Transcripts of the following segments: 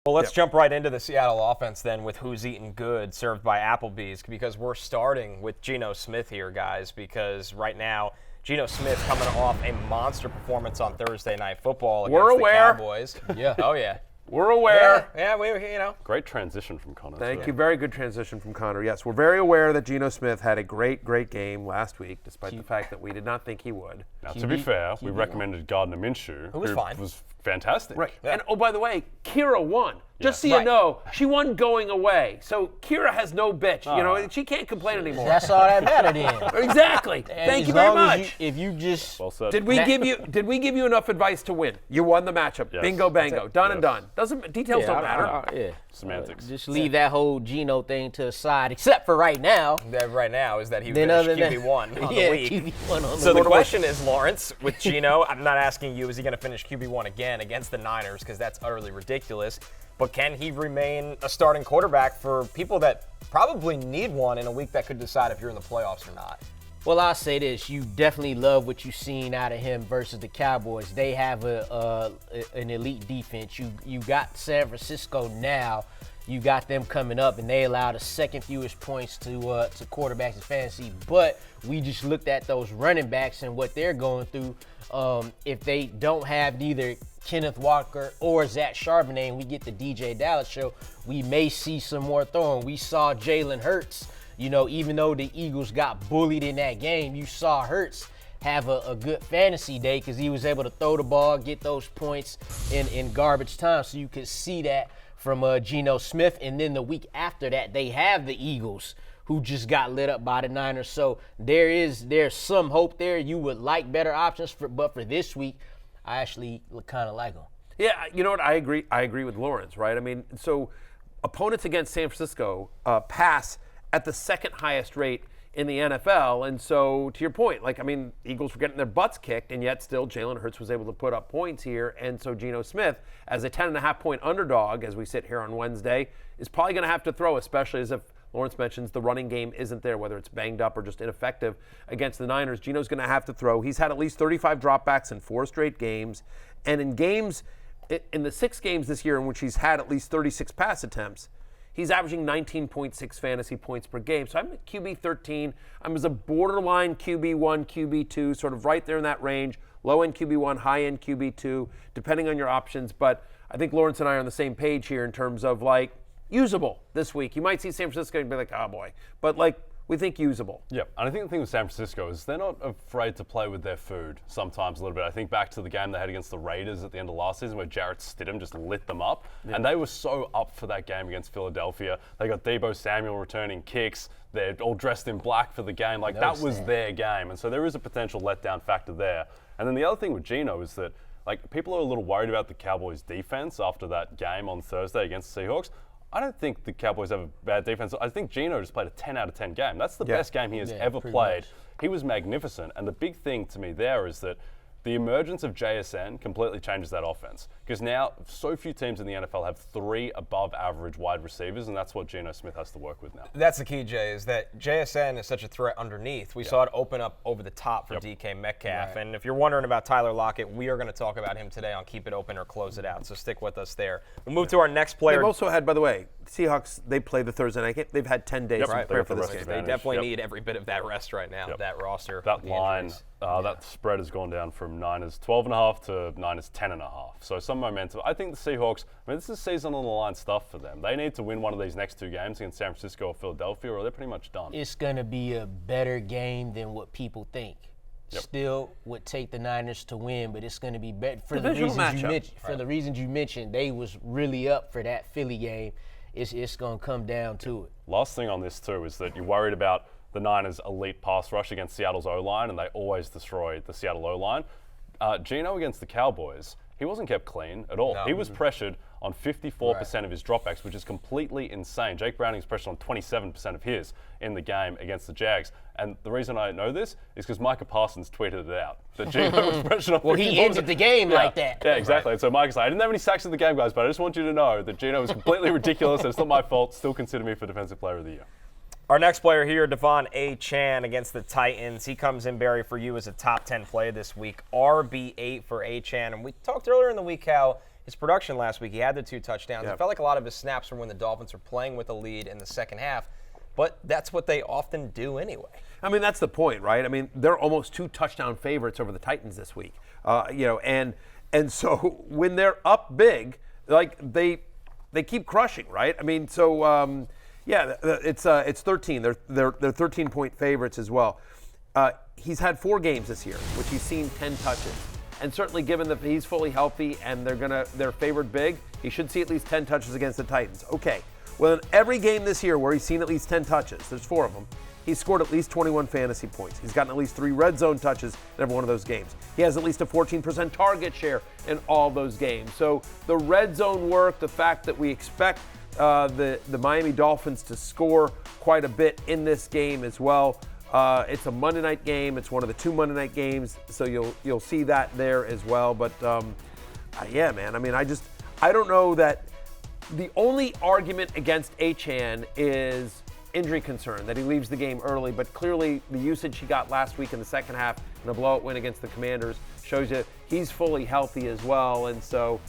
Well, let's jump right into the Seattle offense then with Who's Eating Good, served by Applebee's, because we're starting with Geno Smith here, guys, because right now, Geno Smith coming off a monster performance on Thursday Night Football against the Cowboys. Yeah. Oh, yeah. We're aware. Yeah, we. Great transition from Connor. Thank you. Very good transition from Connor. Yes, we're very aware that Geno Smith had a great game last week, despite the fact that we did not think he would. Now, to be fair, we recommended Gardner Minshew, who was fine. Was fantastic. Right. Yeah. And, oh, by the way, Kira won. Just so you know, she won going away. So Kira has no bitch. You know, she can't complain anymore. That's all that mattered then. Exactly. Thank you very much. If you just Well said. Did we give you enough advice to win? You won the matchup. Yes. Bingo bango. Done and done. Details don't matter. Yeah. Semantics. Just leave that whole Geno thing to the side, except for right now. That right now is that he Then finished other than QB1 on the week. QB1 on the So the week. question is, Lawrence, with Geno, I'm not asking you, is he going to finish QB1 again against the Niners, because that's utterly ridiculous. But can he remain a starting quarterback for people that probably need one in a week that could decide if you're in the playoffs or not? Well, I'll say this. You definitely love what you've seen out of him versus the Cowboys. They have an elite defense. You got San Francisco now. You got them coming up, and they allow the second fewest points to quarterbacks in fantasy. But we just looked at those running backs and what they're going through. If they don't have neither Kenneth Walker or Zach Charbonnet, and we get the DJ Dallas show, we may see some more throwing. We saw Jalen Hurts, even though the Eagles got bullied in that game, you saw Hurts have a good fantasy day because he was able to throw the ball, get those points in garbage time. So you could see that from Geno Smith. And then the week after that, they have the Eagles, who just got lit up by the Niners. So there's some hope there. You would like better options, but for this week, I actually kind of like them. Yeah, you know what? I agree with Lawrence, right? I mean, so opponents against San Francisco pass at the second highest rate in the NFL. And so, to your point, Eagles were getting their butts kicked, and yet still Jalen Hurts was able to put up points here. And so Geno Smith, as a 10.5-point underdog, as we sit here on Wednesday, is probably going to have to throw, especially as if Lawrence mentions the running game isn't there, whether it's banged up or just ineffective against the Niners. Geno's going to have to throw. He's had at least 35 dropbacks in 4 straight games. And in the 6 games this year in which he's had at least 36 pass attempts, he's averaging 19.6 fantasy points per game. So I'm at QB 13. I'm as a borderline QB1, QB2, sort of right there in that range. Low-end QB1, high-end QB2, depending on your options. But I think Lawrence and I are on the same page here in terms of, usable this week. You might see San Francisco and be like, oh, boy. But, we think usable. Yeah, and I think the thing with San Francisco is they're not afraid to play with their food sometimes a little bit. I think back to the game they had against the Raiders at the end of last season where Jarrett Stidham just lit them up. Yeah. And they were so up for that game against Philadelphia. They got Deebo Samuel returning kicks. They're all dressed in black for the game. That was their game. And so there is a potential letdown factor there. And then the other thing with Geno is that people are a little worried about the Cowboys' defense after that game on Thursday against the Seahawks. I don't think the Cowboys have a bad defense. I think Geno just played a 10 out of 10 game. That's the best game he has ever played. Much. He was magnificent. And the big thing to me there is that the emergence of JSN completely changes that offense. Because now so few teams in the NFL have 3 above-average wide receivers, and that's what Geno Smith has to work with now. That's the key, Jay, is that JSN is such a threat underneath. We saw it open up over the top for DK Metcalf. Right. And if you're wondering about Tyler Lockett, we are going to talk about him today on Keep It Open or Close It Out. So stick with us there. We'll move to our next player. They've also had, by the way, Seahawks, they play the Thursday night game. They've had 10 days to prepare for this game. They definitely need every bit of that rest right now, that roster. That line, that spread has gone down from Niners 12.5 to Niners 10.5. So some momentum. I think the Seahawks, this is season on the line stuff for them. They need to win one of these next 2 games against San Francisco or Philadelphia, or they're pretty much done. It's going to be a better game than what people think. Still would take the Niners to win, but it's going to be better for the reasons you mentioned. They was really up for that Philly game. It's going to come down to it. Last thing on this too is that you're worried about the Niners' elite pass rush against Seattle's O-line, and they always destroy the Seattle O-line. Geno against the Cowboys, he wasn't kept clean at all. No. He was pressured on 54% of his dropbacks, which is completely insane. Jake Browning's pressured on 27% of his in the game against the Jags. And the reason I know this is because Micah Parsons tweeted it out. That Geno was pressured on 54%. Well, he ended the game like that. Yeah, exactly. Right. So Micah's like, I didn't have any sacks in the game, guys, but I just want you to know that Geno was completely ridiculous. And it's not my fault. Still consider me for Defensive Player of the Year. Our next player here, De'Von Achane against the Titans. He comes in, Barry, for you as a top 10 play this week. RB8 for Achane. And we talked earlier in the week how his production last week. He had the 2 touchdowns. Yep. It felt like a lot of his snaps were when the Dolphins were playing with a lead in the second half, but that's what they often do anyway. I mean, that's the point, right? I mean, they're almost 2 touchdown favorites over the Titans this week. And so when they're up big, like they keep crushing, right? I mean, so it's 13. They're 13-point favorites as well. He's had 4 games this year, which he's seen 10 touches. And certainly given that he's fully healthy and they're favored big, he should see at least 10 touches against the Titans. Okay. Well, in every game this year where he's seen at least 10 touches, there's 4 of them, he's scored at least 21 fantasy points. He's gotten at least 3 red zone touches in every one of those games. He has at least a 14% target share in all those games. So the red zone work, the fact that we expect the Miami Dolphins to score quite a bit in this game as well. It's a Monday night game. It's one of the 2 Monday night games, so you'll see that there as well. But yeah, man. I mean, I don't know that. The only argument against Achane is injury concern, that he leaves the game early, but clearly the usage he got last week in the second half in a blowout win against the Commanders shows you he's fully healthy as well, and so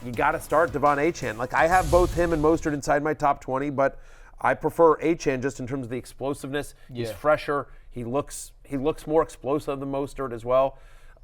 you got to start De'Von Achane. Like, I have both him and Mostert inside my top 20, but I prefer Achane just in terms of the explosiveness. He's fresher. He looks more explosive than Mostert as well.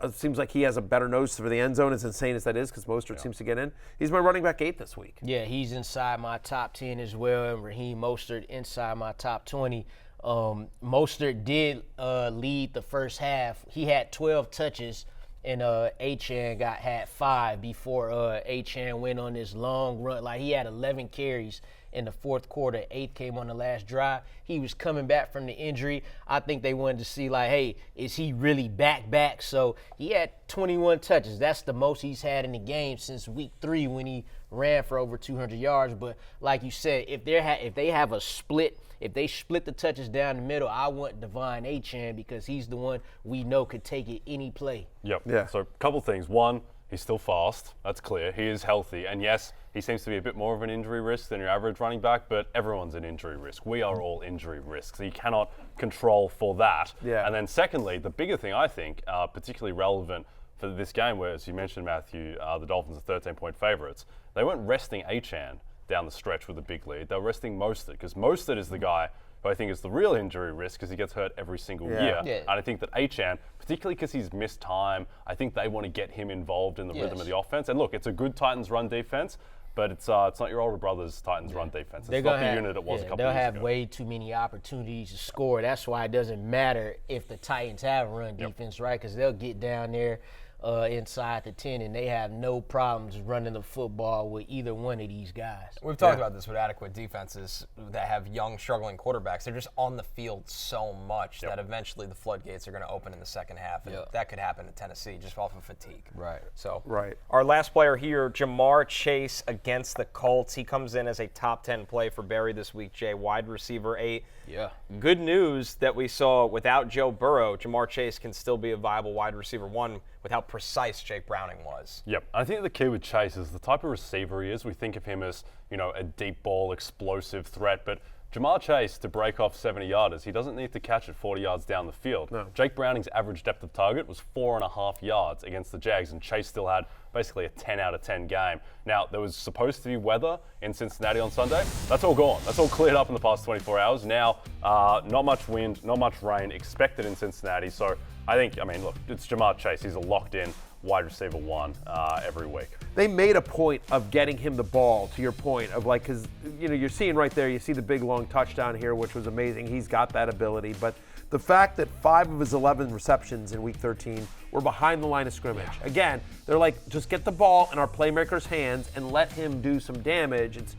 It seems like he has a better nose for the end zone, as insane as that is, because Mostert seems to get in. He's my running back 8 this week. Yeah, he's inside my top 10 as well, and Raheem Mostert inside my top 20. Mostert did lead the first half. He had 12 touches, and Achane had 5 before Achane went on this long run. Like, he had 11 carries in the fourth quarter. 8 came on the last drive. He was coming back from the injury. I think they wanted to see, like, hey, is he really back? So he had 21 touches. That's the most he's had in the game since week 3 when he ran for over 200 yards. But like you said, if they have a split, if they split the touches down the middle, I want De'Von Achane because he's the one we know could take it any play. Yep. Yeah. So a couple things. One, he's still fast. That's clear. He is healthy. And yes, he seems to be a bit more of an injury risk than your average running back, but everyone's an injury risk. We are all injury risks. So you cannot control for that. Yeah. And then secondly, the bigger thing I think, particularly relevant for this game where, as you mentioned, Matthew, the Dolphins are 13-point favorites. They weren't resting Achane down the stretch with a big lead. They were resting Mostert because Mostert is the guy who I think is the real injury risk because he gets hurt every single year. Yeah. And I think that Achane, particularly because he's missed time, I think they want to get him involved in the rhythm of the offense. And look, it's a good Titans run defense, but it's not your older brother's Titans run defense. It's not the unit it was a couple years ago. They'll have way too many opportunities to score. That's why it doesn't matter if the Titans have a run defense, right? Because they'll get down there inside the 10, and they have no problems running the football with either one of these guys. We've talked about this with adequate defenses that have young, struggling quarterbacks. They're just on the field so much that eventually the floodgates are going to open in the second half, and that could happen in Tennessee just off of fatigue. Right. So, Right. Our last player here, JaMarr Chase against the Colts. He comes in as a top 10 play for Barry this week, Jay, wide receiver 8. Yeah. Good news that we saw without Joe Burrow, JaMarr Chase can still be a viable wide receiver 1 with how precise Jake Browning was. Yep. I think the key with Chase is the type of receiver he is. We think of him as, a deep ball, explosive threat, but JaMarr Chase, to break off 70-yarders, he doesn't need to catch it 40 yards down the field. No. Jake Browning's average depth of target was 4.5 yards against the Jags, and Chase still had basically a 10 out of 10 game. Now, there was supposed to be weather in Cincinnati on Sunday. That's all gone. That's all cleared up in the past 24 hours. Now, not much wind, not much rain expected in Cincinnati. So look, it's JaMarr Chase. He's a locked-in wide receiver 1 every week. They made a point of getting him the ball, to your point, of like, because, you're seeing right there, you see the big long touchdown here, which was amazing. He's got that ability. But the fact that 5 of his 11 receptions in week 13 were behind the line of scrimmage. Yeah. Again, they're like, just get the ball in our playmaker's hands and let him do some damage. It's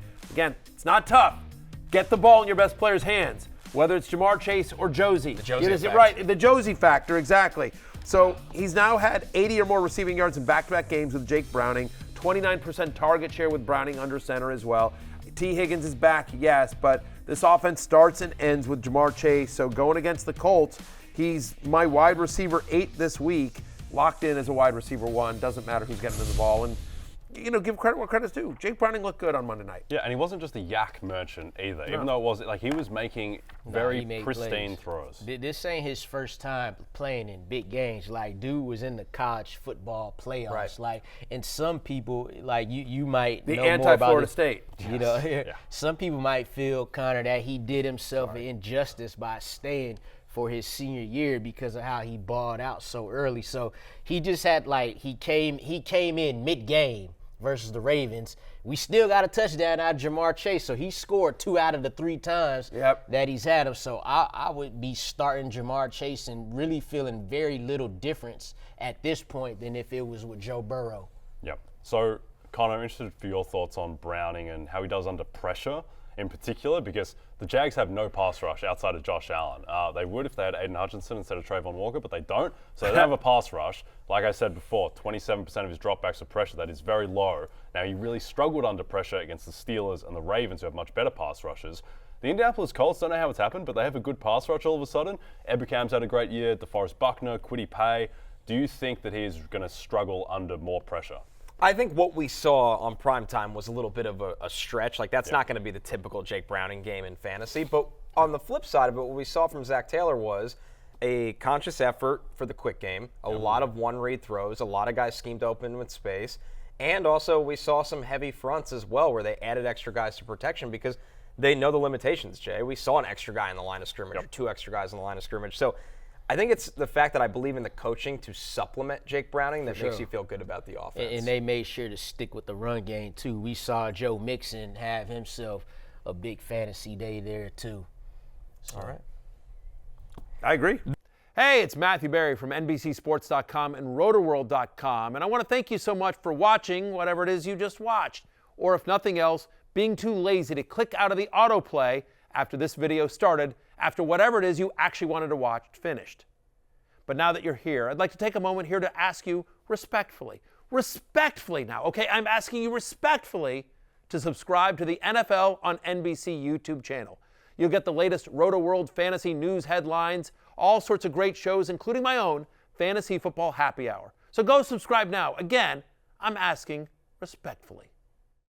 not tough. Get the ball in your best player's hands, whether it's JaMarr Chase or Josie. The Josie effect. Right, the Josie factor, exactly. So he's now had 80 or more receiving yards in back-to-back games with Jake Browning, 29% target share with Browning under center as well. T. Higgins is back, yes, but this offense starts and ends with JaMarr Chase. So going against the Colts, he's my wide receiver 8 this week, locked in as a wide receiver 1. Doesn't matter who's getting him the ball. And give credit where credit's due. Jake Browning looked good on Monday night. Yeah, and he wasn't just a yak merchant either. Even though it was he was making very pristine throws. This ain't his first time playing in big games. Like, dude was in the college football playoffs. Right. Like, and some people, like you might The know more about anti-Florida this. State. Some people might feel kind of that he did himself an injustice by staying for his senior year because of how he balled out so early. So he just had he came in mid-game versus the Ravens. We still got a touchdown out of JaMarr Chase, so he scored 2 out of the 3 times that he's had him. So I would be starting JaMarr Chase and really feeling very little difference at this point than if it was with Joe Burrow. Yep. So, Connor, I'm interested for your thoughts on Browning and how he does under pressure in particular, because the Jags have no pass rush outside of Josh Allen. They would if they had Aiden Hutchinson instead of Trayvon Walker, but they don't. So they don't have a pass rush. Like I said before, 27% of his dropbacks are pressure. That is very low. Now, he really struggled under pressure against the Steelers and the Ravens, who have much better pass rushes. The Indianapolis Colts, don't know how it's happened, but they have a good pass rush all of a sudden. Ebukam's had a great year. DeForest Buckner, Kwity Paye. Do you think that he is going to struggle under more pressure? I think what we saw on Primetime was a little bit of a stretch. Like, that's not going to be the typical Jake Browning game in fantasy. But on the flip side of it, what we saw from Zach Taylor was a conscious effort for the quick game, a lot of one-read throws, a lot of guys schemed open with space, and also we saw some heavy fronts as well where they added extra guys to protection because they know the limitations, Jay. We saw an extra guy in the line of scrimmage or 2 extra guys in the line of scrimmage. So I think it's the fact that I believe in the coaching to supplement Jake Browning that makes you feel good about the offense. And they made sure to stick with the run game, too. We saw Joe Mixon have himself a big fantasy day there, too. So. All right. I agree. Hey, it's Matthew Berry from NBCSports.com and RotorWorld.com, and I want to thank you so much for watching whatever it is you just watched, or if nothing else, being too lazy to click out of the autoplay after this video started, after whatever it is you actually wanted to watch finished. But now that you're here, I'd like to take a moment here to ask you respectfully now, okay? I'm asking you respectfully to subscribe to the NFL on NBC YouTube channel. You'll get the latest Roto-World fantasy news headlines, all sorts of great shows, including my own Fantasy Football Happy Hour. So go subscribe now. Again, I'm asking respectfully.